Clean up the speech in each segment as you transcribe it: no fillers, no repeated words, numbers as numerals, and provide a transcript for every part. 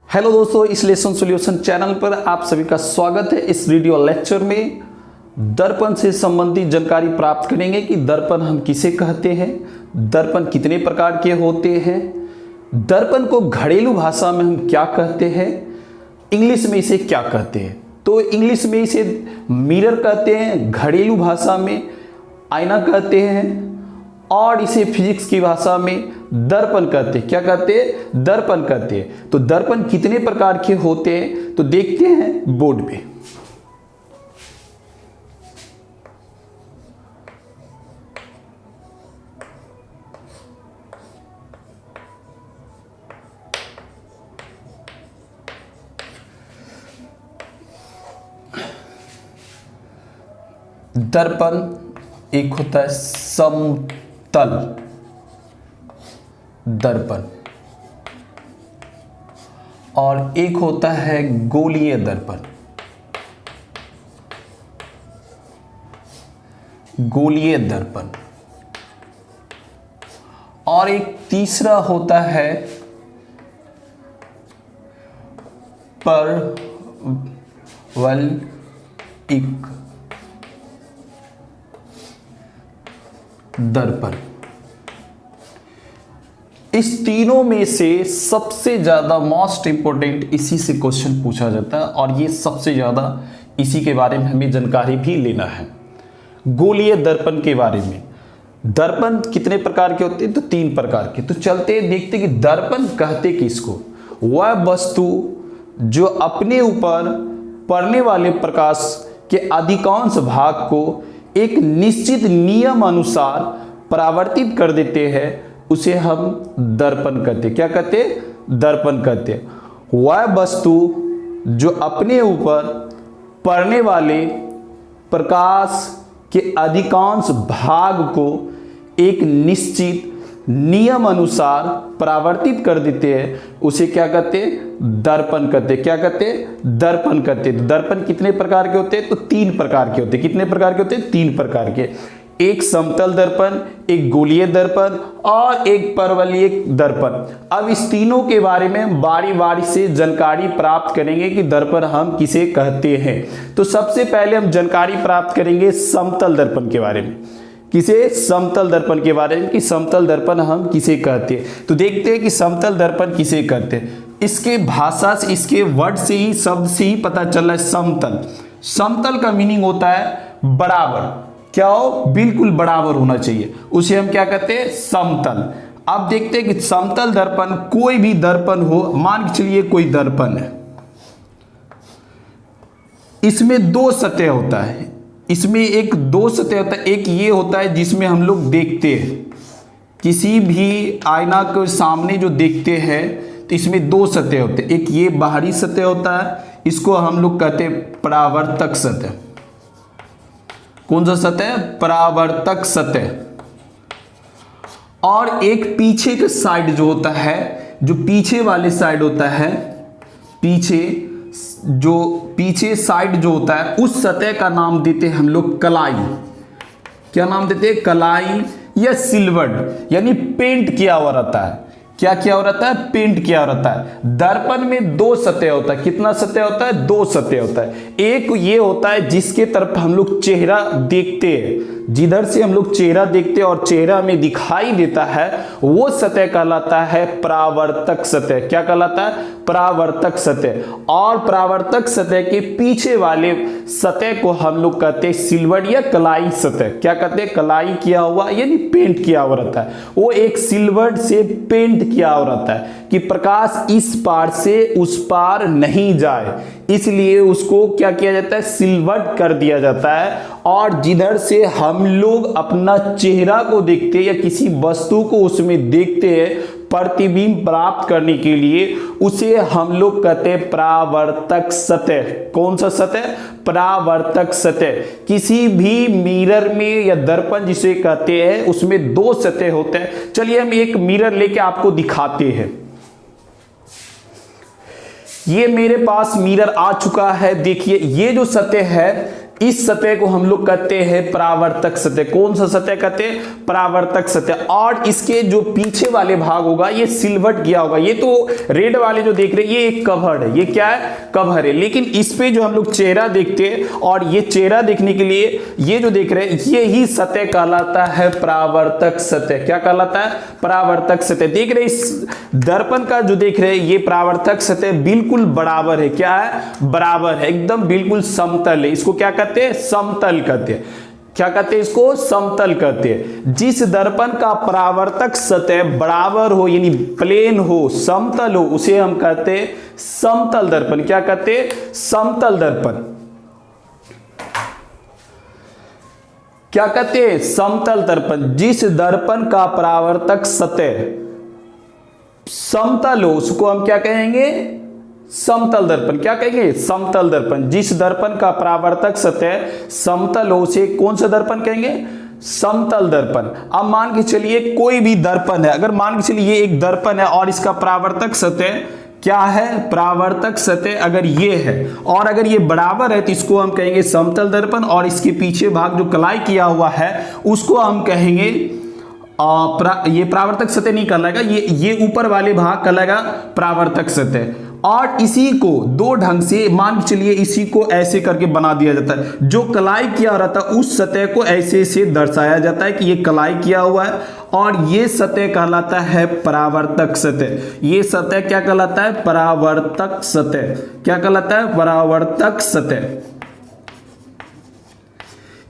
Hello दोस्तों, इस lesson solution channel पर आप सभी का स्वागत है। इस वीडियो लेक्चर में दर्पण से संबंधित जानकारी प्राप्त करेंगे कि दर्पण हम किसे कहते हैं, दर्पण कितने प्रकार के होते हैं, दर्पण को घरेलू भाषा में हम क्या कहते हैं, इंग्लिश में इसे क्या कहते हैं। तो इंग्लिश में इसे मिरर कहते हैं, घरेलू भाषा में आईना कहते हैं और इसे फिजिक्स की भाषा में दर्पण कहते हैं। क्या कहते हैं? दर्पण कहते हैं। तो दर्पण कितने प्रकार के होते हैं तो देखते हैं बोर्ड पे। दर्पण एक होता है समतल दर्पण और एक होता है गोलीय दर्पण। गोलीय दर्पण और एक तीसरा होता है परवलयिक दर्पण। इस तीनों में से सबसे ज्यादा मोस्ट इंपॉर्टेंट इसी से क्वेश्चन पूछा जाता है और ये सबसे ज्यादा इसी के बारे में हमें जानकारी भी लेना है। गोलीय दर्पण के बारे में, दर्पण कितने प्रकार के होते हैं तो 3 प्रकार के। तो चलते देखते कि दर्पण कहते किसको? वह वस्तु जो अपने ऊपर पड़ने वाले प्रकाश के अधिकांश भाग को एक निश्चित नियम अनुसार परावर्तित कर देते हैं, उसे हम दर्पण कहते। क्या कहते? दर्पण कहते। वह वस्तु जो अपने ऊपर पड़ने वाले प्रकाश के अधिकांश भाग को एक निश्चित नियम अनुसार परावर्तित कर देते हैं, उसे क्या कहते? दर्पण कहते। क्या कहते? दर्पण कहते। तो दर्पण कितने प्रकार के होते हैं तो 3 प्रकार के होते हैं। कितने प्रकार के होते हैं? 3 प्रकार के। एक समतल दर्पण, एक गोलीय दर्पण और एक परवलयिक दर्पण। अब इस तीनों के बारे में बारी बारी से जानकारी प्राप्त करेंगे कि दर्पण हम किसे कहते हैं। तो सबसे पहले हम जानकारी प्राप्त करेंगे समतल दर्पण के बारे में। किसे? समतल दर्पण के बारे में कि समतल दर्पण हम किसे कहते हैं। तो देखते हैं कि समतल दर्पण किसे कहते हैं। इसके भाषा से, इसके वर्ड से ही, शब्द से ही पता चल रहा है समतल। समतल का मीनिंग होता है बराबर। क्या हो? बिल्कुल बराबर होना चाहिए, उसे हम क्या कहते हैं? समतल। अब देखते हैं कि समतल दर्पण, कोई भी दर्पण हो, मान के चलिए कोई दर्पण है, इसमें 2 सतह होता है। इसमें एक 2 सतह होता है। एक ये होता है जिसमें हम लोग देखते हैं, किसी भी आईना के सामने जो देखते हैं तो इसमें 2 सतह होते हैं। एक ये बाहरी सतह होता है, इसको हम लोग कहते हैं परावर्तक सतह। कौन सा सतह? परावर्तक सतह। और एक पीछे का साइड जो होता है, जो पीछे वाले साइड होता है, पीछे साइड जो होता है, उस सतह का नाम देते हैं हम लोग कलाई। क्या नाम देते हैं? कलाई या सिल्वर्ड, यानी पेंट किया हुआ रहता है। क्या किया हुआ रहता है? पेंट किया हुआ रहता है। दर्पण में 2 सतह होता है। कितना सतह होता है? 2 सतह होता है। एक ये होता है जिसके तरफ हम लोग चेहरा देखते हैं, जिधर से हम लोग चेहरा देखते हैं और चेहरा में दिखाई देता है, वो सतह कहलाता है परावर्तक सतह। क्या कहलाता है? परावर्तक सतह। और परावर्तक सतह के पीछे वाले सतह को हम लोग कहते हैं सिल्वर्ड या कलाई सतह। क्या कहते हैं? कलाई किया हुआ यानी पेंट किया हुआ रहता है। वो एक सिल्वर्ड से पेंट किया हुआ रहता है कि प्रकाश इस पार से उस पार नहीं जाए, इसलिए उसको क्या किया जाता है? सिल्वर्ड कर दिया जाता है। और जिधर से हम लोग अपना चेहरा को देखते हैं या किसी वस्तु को उसमें देखते हैं प्रतिबिंब प्राप्त करने के लिए, उसे हम लोग कहते हैं परावर्तक सतह। कौन सा सतह? परावर्तक सतह। किसी भी मिरर में या दर्पण जिसे कहते हैं, उसमें 2 सतह होते हैं। चलिए हम एक मिरर लेके आपको दिखाते हैं। ये मेरे पास मिरर आ चुका है। देखिए ये जो सतह है इस सतह को हम लोग कहते हैं परावर्तक सतह। कौन सा सतह कहते हैं? परावर्तक सतह। और इसके जो पीछे वाले भाग होगा ये सिल्वर्ट किया होगा। ये तो रेड वाले जो देख रहे हैं ये एक कवर है, ये क्या है? कवर है। लेकिन इस पे जो हम लोग चेहरा देखते हैं और ये चेहरा देखने के लिए ये जो देख रहे हैं ये ही सतह कहलाता है परावर्तक सतह। क्या कहलाता है? परावर्तक सतह। देख रहे हैं इस दर्पण का जो देख रहे हैं ये परावर्तक सतह बिल्कुल बराबर है। क्या है? बराबर है, एकदम बिल्कुल समतल है। इसको क्या कहते हैं? समतल कहते हैं। क्या कहते हैं? इसको समतल कहते हैं। जिस दर्पण का परावर्तक सतह बराबर हो यानी प्लेन हो, समतल हो, उसे हम कहते हैं समतल दर्पण। क्या कहते हैं? समतल दर्पण। क्या कहते हैं? समतल दर्पण। जिस दर्पण का परावर्तक सतह समतल हो उसको हम क्या कहेंगे? समतल दर्पण। क्या कहेंगे? समतल दर्पण। जिस दर्पण का परावर्तक सतह समतल हो उसे कौन सा दर्पण कहेंगे? समतल दर्पण। अब मान के चलिए कोई भी दर्पण है, अगर मान के चलिए ये एक दर्पण है और इसका परावर्तक सतह क्या है? परावर्तक सतह अगर ये है और अगर ये बराबर है तो इसको हम कहेंगे समतल दर्पण। और इसके पीछे भाग जो कलाई किया हुआ है उसको हम कहेंगे ये परावर्तक सतह नहीं कहलाएगा, ये ऊपर वाले भाग कहलाएगा परावर्तक सतह। और इसी को दो ढंग से मान के चलिए इसी को ऐसे करके बना दिया जाता है। जो कलाई किया रहता है उस सतह को ऐसे से दर्शाया जाता है कि ये कलाई किया हुआ है और ये सतह कहलाता है परावर्तक सतह। ये सतह क्या कहलाता है? परावर्तक सतह। क्या कहलाता है? परावर्तक सतह।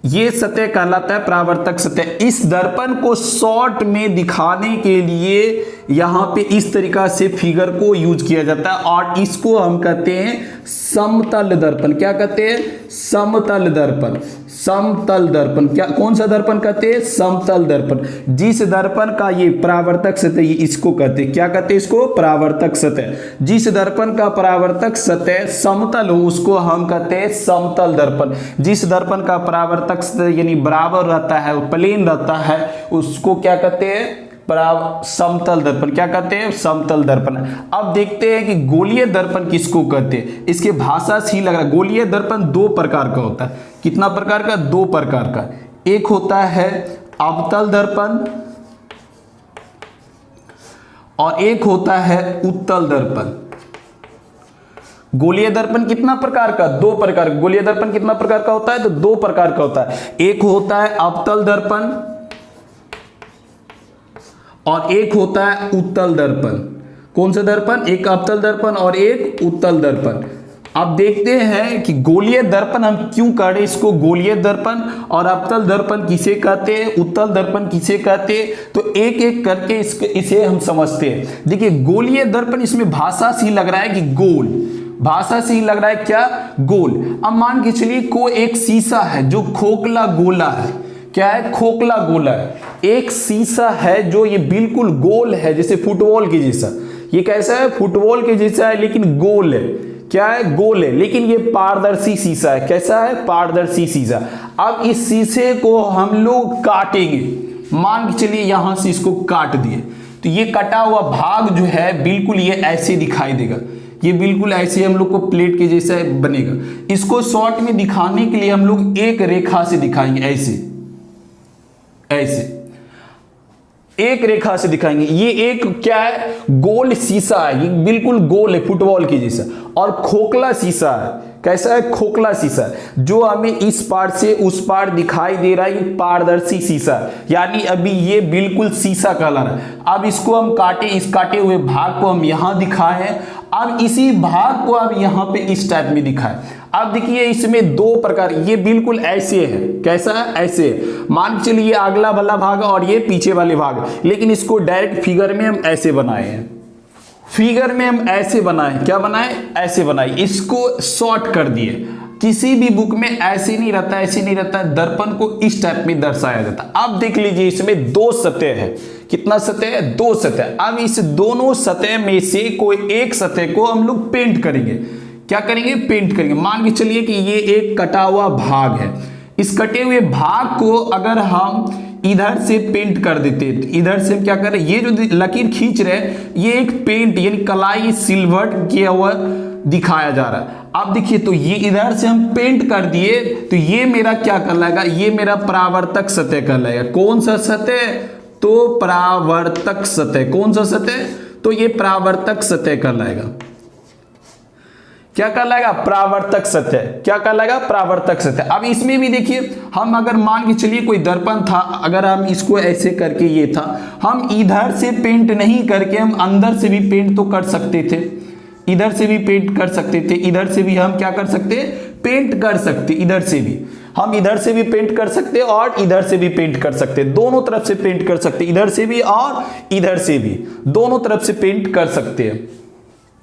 ये सतह कहलाता है परावर्तक सतह। इस दर्पण को शॉर्ट में दिखाने के लिए यहां पे इस तरीका से फिगर को यूज किया जाता है और इसको हम कहते हैं समतल दर्पण। क्या कहते हैं? समतल दर्पण। समतल दर्पण। क्या कौन सा दर्पण कहते हैं? समतल दर्पण। जिस दर्पण का ये परावर्तक सतह ये इसको कहते हैं, क्या कहते हैं? इसको परावर्तक सतह। जिस दर्पण का परावर्तक सतह समतल हो उसको हम कहते हैं समतल दर्पण। जिस दर्पण का परावर्तक सतह यानी बराबर रहता है, प्लेन रहता है, उसको क्या कहते हैं? समतल दर्पण। क्या कहते हैं? समतल दर्पण। अब देखते हैं कि गोलीय दर्पण किसको कहते हैं। इसके भाषा से ही लग रहा है। गोलीय दर्पण दो प्रकार का होता है। कितना प्रकार का? दो प्रकार का। एक होता है अवतल दर्पण और एक होता है उत्तल दर्पण। गोलीय दर्पण कितना प्रकार का? दो प्रकार। गोलीय दर्पण कितना प्रकार का होता है? तो दो प्रकार का होता है। एक होता है अवतल दर्पण और एक होता है उत्तल दर्पण। कौन सा दर्पण? एक अवतल दर्पण और एक उत्तल दर्पण। अब देखते हैं कि गोलीय दर्पण हम क्यों कह रहे हैं इसको गोलीय दर्पण और अवतल दर्पण किसे कहते हैं, उत्तल दर्पण किसे कहते हैं, तो एक एक करके इसे हम समझते हैं। देखिए गोलीय दर्पण इसमें भाषा से ही लग रहा है कि गोल, भाषा से ही लग रहा है क्या? गोल। अब मान के चलिए कोई एक शीशा है जो खोखला गोला है। क्या है? खोखला गोला है। एक शीशा है जो ये बिल्कुल गोल है जैसे फुटबॉल के जैसा। ये कैसा है? फुटबॉल के जैसा है लेकिन गोल है। क्या है? गोल है लेकिन ये पारदर्शी शीशा है। कैसा है? पारदर्शी शीशा। अब इस शीशे को हम लोग काटेंगे। मान के चलिए यहां से इसको काट दिए तो ये कटा हुआ भाग जो है बिल्कुल ये ऐसे दिखाई देगा। ये बिल्कुल ऐसे हम लोग को प्लेट के जैसा बनेगा। इसको शॉर्ट में दिखाने के लिए हम लोग एक रेखा से दिखाएंगे। ऐसे ऐसे एक रेखा से दिखाएंगे। ये एक क्या है? गोल शीशा है। ये बिल्कुल गोल है फुटबॉल के जैसा और खोखला शीशा है। कैसा है? खोखला शीशा जो हमें इस पार से उस पार दिखाई दे रहा है। ये पारदर्शी शीशा यानी अभी ये बिल्कुल शीशा कहला रहा है। अब इसको हम काटे, इस काटे हुए भाग को हम यहां दिखाए हैं। अब इसी भाग को अब यहां पे इस टाइप में दिखाए। अब देखिए इसमें दो प्रकार, ये बिल्कुल ऐसे है। कैसा है? ऐसे है। मान चलिए अगला वाला भाग और ये पीछे वाले भाग, लेकिन इसको डायरेक्ट फिगर में हम ऐसे बनाए हैं। फिगर में हम ऐसे बनाए। क्या बनाए? ऐसे बनाए। इसको शॉर्ट कर दिए। किसी भी बुक में ऐसे नहीं रहता, ऐसे नहीं रहता है। दर्पण को इस टाइप में दर्शाया जाता है। अब देख लीजिए इसमें दो सतह है। कितना सतह है? दो सतह। अब इस दोनों सतह में से कोई एक सतह को हम लोग पेंट करेंगे। क्या करेंगे? पेंट करेंगे। मान के चलिए कि ये एक कटा हुआ भाग है। इस कटे हुए भाग को अगर हम इधर से पेंट कर देते तो इधर से क्या कर रहे? ये जो लकीर खींच रहे ये एक पेंट यानी कलाई सिल्वर किया हुआ दिखाया जा रहा है। अब देखिए तो ये इधर से हम पेंट कर दिए तो ये मेरा क्या कहलाएगा, ये मेरा परावर्तक सतह कहलाएगा। कौन सा सतह, तो परावर्तक सतह। कौन सा सतह, तो ये परावर्तक सतह कहलाएगा। क्या कहलाएगा, परावर्तक सतह। क्या कहलाएगा, परावर्तक सतह। अब इसमें भी देखिए हम अगर मान के चलिए कोई दर्पण था, अगर हम इसको ऐसे करके ये था, हम इधर से पेंट नहीं करके हम अंदर से भी पेंट तो कर सकते थे, इधर से भी पेंट कर सकते थे, इधर से भी हम क्या कर सकते, पेंट कर सकते, इधर से भी हम इधर से भी पेंट कर सकते और इधर से भी पेंट कर सकते, दोनों तरफ से पेंट कर सकते, इधर से भी और इधर से भी, दोनों तरफ से पेंट कर सकते हैं।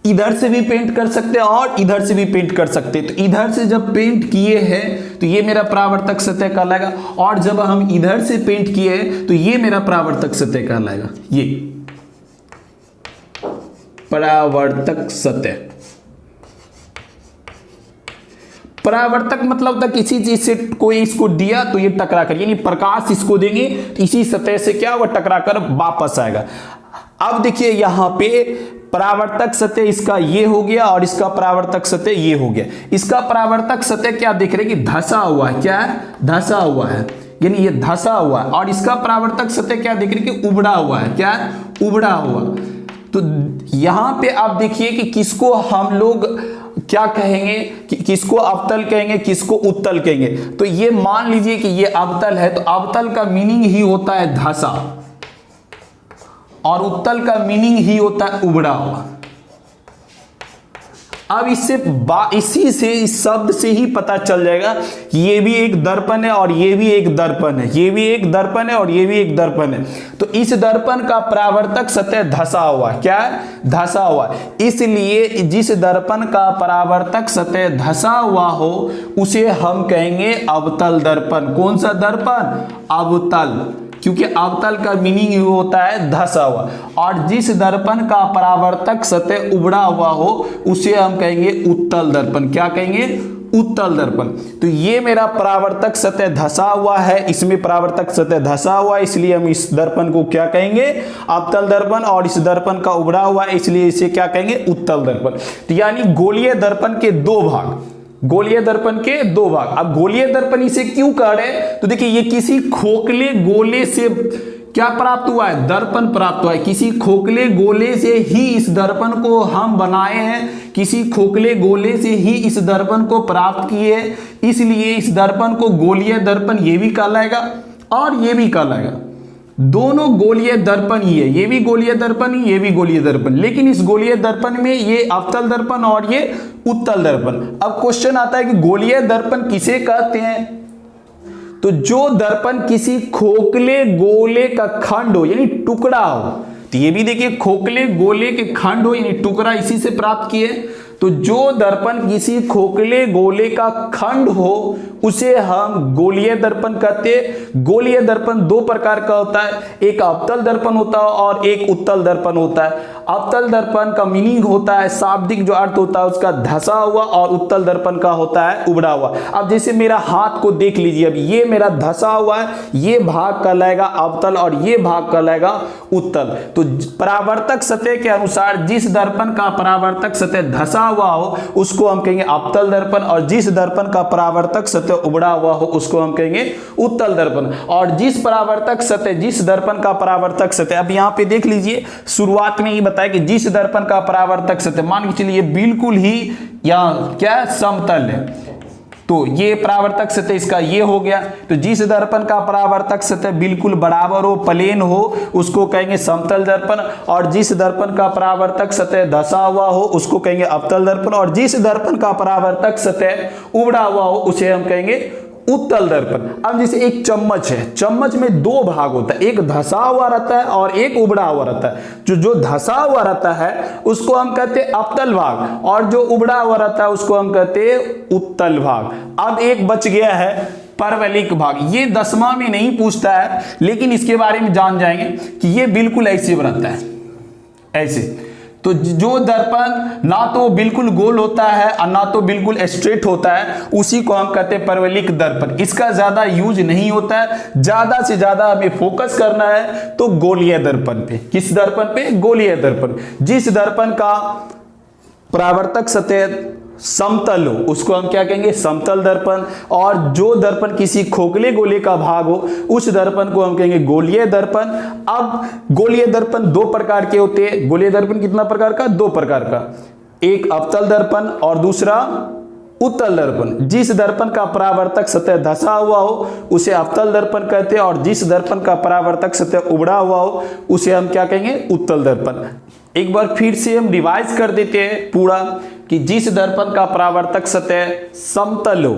इधर से भी पेंट कर सकते हैं और इधर से भी पेंट कर सकते हैं। तो इधर से जब पेंट किए हैं तो ये मेरा परावर्तक सतह कहलाएगा, और जब हम इधर से पेंट किए हैं तो ये मेरा परावर्तक सतह कहलाएगा। ये परावर्तक सतह। परावर्तक मतलब था किसी चीज से कोई इसको दिया तो ये टकरा कर, यानी प्रकाश इसको देंगे तो इसी सतह से क्या हुआ, टकरा कर वापस आएगा। अब देखिए यहां पे परावर्तक सतह इसका ये हो गया और इसका परावर्तक सतह ये हो गया। इसका परावर्तक सतह क्या दिख रहा है कि धंसा हुआ है, क्या है, धंसा हुआ है, यानी ये धंसा हुआ है। और इसका परावर्तक सतह क्या दिख रही है कि उबड़ा हुआ है, क्या है, उबड़ा हुआ। तो यहां पे आप देखिए कि किसको हम लोग क्या कहेंगे, कि किसको अवतल कहेंगे, किसको उत्तल कहेंगे। तो ये मान लीजिए कि ये अवतल है, तो अवतल का मीनिंग ही होता है धंसा और उत्तल का मीनिंग ही होता है उबड़ा हुआ। अब इसी से, इस शब्द से ही पता चल जाएगा कि ये भी एक दर्पण है और ये भी एक दर्पण है, ये भी एक दर्पण है और ये भी एक दर्पण है। तो इस दर्पण का परावर्तक सतह धंसा हुआ है, क्या है, धंसा हुआ। इसलिए जिस दर्पण का परावर्तक सतह धंसा हुआ हो उसे हम कहेंगे अवतल दर्पण। कौन सा दर्पण, अवतल, क्योंकि अवतल का मीनिंग ही होता है धंसा हुआ। और जिस दर्पण का परावर्तक सतह उबड़ा हुआ हो उसे हम कहेंगे उत्तल दर्पण। क्या कहेंगे, उत्तल दर्पण। तो ये मेरा परावर्तक सतह धंसा हुआ है, इसमें परावर्तक सतह धंसा हुआ है, इसलिए हम इस दर्पण को क्या कहेंगे, अवतल दर्पण। और इस दर्पण का उबड़ा हुआ है इसलिए इसे क्या कहेंगे, उत्तल दर्पण। तो यानी गोलीय दर्पण के दो भाग, गोलीय दर्पण के दो भाग। अब गोलीय दर्पण इसे क्यों कह रहे हैं, तो देखिए ये किसी खोखले गोले से क्या प्राप्त हुआ है, दर्पण प्राप्त हुआ है। किसी खोखले गोले से ही इस दर्पण को हम बनाए हैं, किसी खोखले गोले से ही इस दर्पण को प्राप्त किए, इसलिए इस दर्पण को गोलीय दर्पण ये भी कहलाएगा और ये भी कहलाएगा। दोनों गोलीय दर्पण ही है, ये भी गोलीय दर्पण ही, ये भी गोलीय दर्पण। लेकिन इस गोलीय दर्पण में ये अवतल दर्पण और ये उत्तल दर्पण। अब क्वेश्चन आता है कि गोलीय दर्पण किसे कहते हैं, तो जो दर्पण किसी खोखले गोले का खंड हो यानी टुकड़ा हो। तो ये भी देखिए खोखले गोले के खंड हो यानी टुकड़ा इसी से प्राप्त किए। तो जो दर्पण किसी खोखले गोले का खंड हो उसे हम गोलीय दर्पण कहते हैं। गोलीय दर्पण दो प्रकार का होता है, एक अवतल दर्पण होता है और एक उत्तल दर्पण होता है। अवतल दर्पण का मीनिंग होता है, शाब्दिक जो अर्थ होता है उसका धंसा हुआ, और उत्तल दर्पण का होता है उबड़ा हुआ। अब जैसे मेरा हाथ को देख लीजिए, अब ये मेरा धंसा हुआ है, ये भाग कहलाएगा अवतल और ये भाग कहलाएगा उत्तल। तो परावर्तक सतह के अनुसार जिस दर्पण का परावर्तक सतह धंसा हुआ हो उसको हम कहेंगे अवतल दर्पण, और जिस दर्पण का परावर्तक सतह उबड़ा हुआ हो उसको हम कहेंगे उत्तल दर्पण। और जिस परावर्तक सतह, जिस दर्पण का परावर्तक सतह, अब यहां पे देख लीजिए शुरुआत में ही बताया कि जिस दर्पण का परावर्तक सतह, मान के चलिए बिल्कुल ही यहां क्या समतल है, तो ये परावर्तक सतह इसका ये हो गया। तो जिस दर्पण का परावर्तक सतह बिल्कुल बराबर हो, प्लेन हो, उसको कहेंगे समतल दर्पण। और जिस दर्पण का परावर्तक सतह धंसा हुआ हो उसको कहेंगे अवतल दर्पण। और जिस दर्पण का परावर्तक सतह उबड़ा हुआ हो उसे हम कहेंगे उत्तल दर्पण। अब जैसे एक चम्मच है, चम्मच में दो भाग होता है, एक धंसा हुआ रहता है और एक उबड़ा हुआ रहता है। जो धंसा हुआ रहता है उसको हम कहते हैं अवतल भाग, और जो उबड़ा हुआ रहता है उसको हम कहते हैं उत्तल भाग। अब एक बच गया है परवलिक भाग, ये 10वां में नहीं पूछता है लेकिन इसके बारे में जान जाएंगे कि ये बिल्कुल ऐसे बनता है, ऐसे। तो जो दर्पण ना तो बिल्कुल गोल होता है और ना तो बिल्कुल स्ट्रेट होता है उसी को हम कहते हैं परवलिक दर्पण। इसका ज्यादा यूज नहीं होता है, ज्यादा से ज्यादा हमें फोकस करना है तो गोलीय दर्पण पे। किस दर्पण पे, गोलीय दर्पण। जिस दर्पण का परावर्तक सतह समतल हो उसको हम क्या कहेंगे, समतल दर्पण। और जो दर्पण किसी खोखले गोले का भाग हो उस दर्पण को हम कहेंगे गोलीय दर्पण। अब गोलीय दर्पण दो प्रकार के होते हैं। गोलीय दर्पण कितना प्रकार का, दो प्रकार का, एक अवतल दर्पण और दूसरा उत्तल दर्पण। जिस दर्पण का परावर्तक सतह धंसा हुआ हो उसे अवतल दर्पण कहते हैं और जिस दर्पण का परावर्तक सतह उबड़ा हुआ हो उसे हम क्या कहेंगे, उत्तल दर्पण। एक बार फिर से हम रिवाइज कर देते हैं पूरा कि जिस दर्पण का परावर्तक सतह समतल हो,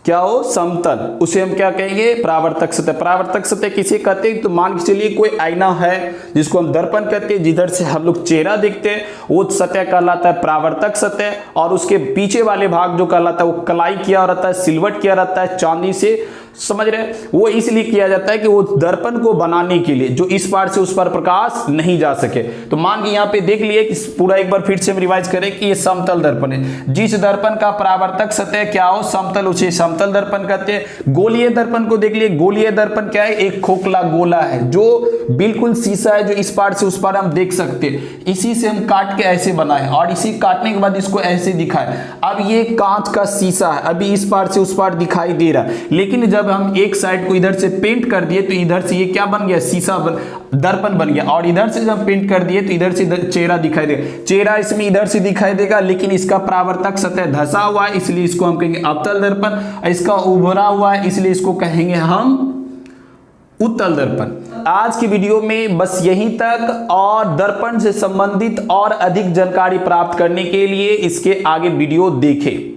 क्या हो, समतल, उसे हम क्या कहेंगे, परावर्तक सतह। परावर्तक सतह किसे कहते हैं, तो मान के चलिए कोई आईना है जिसको हम दर्पण कहते हैं, जिधर से हम लोग चेहरा देखते हैं वो सतह कहलाता है परावर्तक सतह। और उसके पीछे वाले भाग जो कहलाता है वो कलाई किया रहता है, सिलवट किया रहता है चांदी से, समझ रहे, वो इसलिए किया जाता है कि वो दर्पण को बनाने के लिए जो इस पार से उस पार प्रकाश नहीं जा सके। तो मान के यहाँ पे देख लिए कि पूरा एक बार फिर से हम रिवाइज करें कि ये समतल दर्पण है। जिस दर्पण का परावर्तक सतह क्या हो, समतल, उसे समतल दर्पण कहते हैं। गोलीय दर्पण को देख लिए, गोलीय दर्पण क्या है, एक खोखला गोला है जो बिल्कुल शीशा है, जो इस पार से उस पार हम देख सकते हैं। इसी से हम काट के ऐसे बनाए और इसी काटने के बाद इसको ऐसे दिखाए। अब ये कांच का शीशा है, अभी इस पार से उस पार दिखाई दे रहा है, लेकिन जब हम एक साइड को इधर से पेंट कर दिए तो इधर से ये क्या बन गया, शीशा दर्पण बन गया। और इधर से जब पेंट कर दिए तो इधर से चेहरा दिखाई देगा, चेहरा इसमें इधर से दिखाई देगा, लेकिन इसका परावर्तक सतह धंसा हुआ है इसलिए इसको हम कहेंगे अवतल दर्पण। इसका उभरा हुआ है इसलिए इसको कहेंगे हम उत्तल दर्पण। आज की वीडियो में बस यहीं तक, और दर्पण से संबंधित और अधिक जानकारी प्राप्त करने के लिए इसके आगे वीडियो देखें।